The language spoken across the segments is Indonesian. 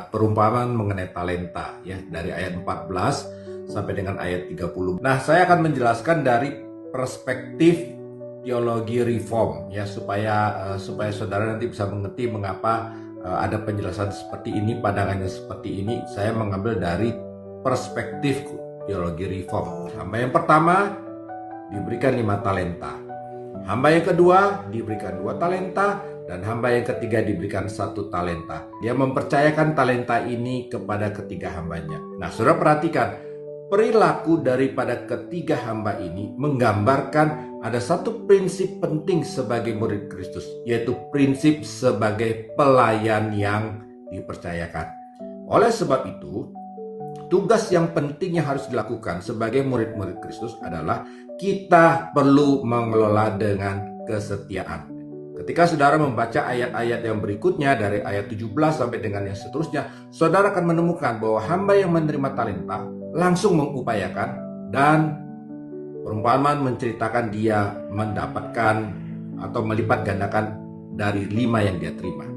Perumpamaan mengenai talenta ya, dari ayat 14 sampai dengan ayat 30. Nah, saya akan menjelaskan dari perspektif teologi reform ya, supaya saudara nanti bisa mengerti mengapa ada penjelasan seperti ini, pandangannya seperti ini. Saya mengambil dari perspektif teologi reform. Hamba yang pertama diberikan 5 talenta. Hamba yang kedua diberikan 2 talenta, dan hamba yang ketiga diberikan 1 talenta. Dia mempercayakan talenta ini kepada ketiga hambanya. Nah, saudara perhatikan, perilaku daripada ketiga hamba ini menggambarkan ada satu prinsip penting sebagai murid Kristus, yaitu prinsip sebagai pelayan yang dipercayakan. Oleh sebab itu, tugas yang penting yang harus dilakukan sebagai murid-murid Kristus adalah kita perlu mengelola dengan kesetiaan. Ketika saudara membaca ayat-ayat yang berikutnya dari ayat 17 sampai dengan yang seterusnya, saudara akan menemukan bahwa hamba yang menerima talenta langsung mengupayakan, dan perumpamaan menceritakan dia mendapatkan atau melipat gandakan dari 5 yang dia terima.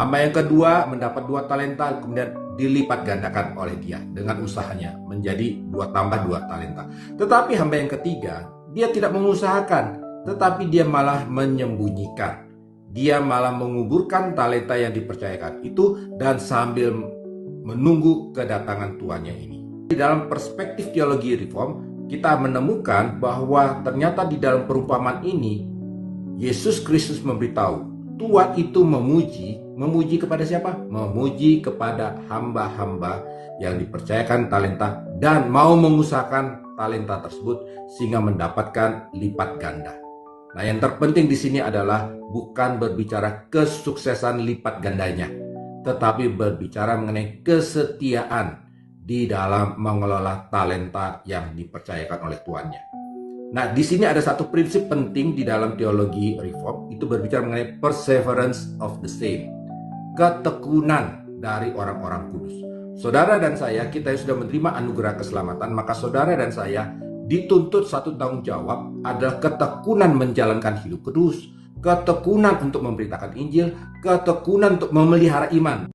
Hamba yang kedua mendapat 2 talenta, kemudian dilipat gandakan oleh dia dengan usahanya menjadi 2 tambah 2 talenta. Tetapi hamba yang ketiga, dia tidak mengusahakan, tetapi dia malah menyembunyikan. Dia malah menguburkan talenta yang dipercayakan itu dan sambil menunggu kedatangan tuannya ini. Di dalam perspektif teologi reform, kita menemukan bahwa ternyata di dalam perumpamaan ini Yesus Kristus memberitahu Tuhan itu memuji kepada siapa? Memuji kepada hamba-hamba yang dipercayakan talenta dan mau mengusahakan talenta tersebut sehingga mendapatkan lipat ganda. Nah, yang terpenting di sini adalah bukan berbicara kesuksesan lipat gandanya, tetapi berbicara mengenai kesetiaan di dalam mengelola talenta yang dipercayakan oleh tuannya. Nah, di sini ada satu prinsip penting di dalam teologi reform, itu berbicara mengenai perseverance of the saint, ketekunan dari orang-orang kudus. Saudara dan saya, kita yang sudah menerima anugerah keselamatan, maka saudara dan saya dituntut satu tanggung jawab adalah ketekunan menjalankan hidup kudus, ketekunan untuk memberitakan Injil, ketekunan untuk memelihara iman.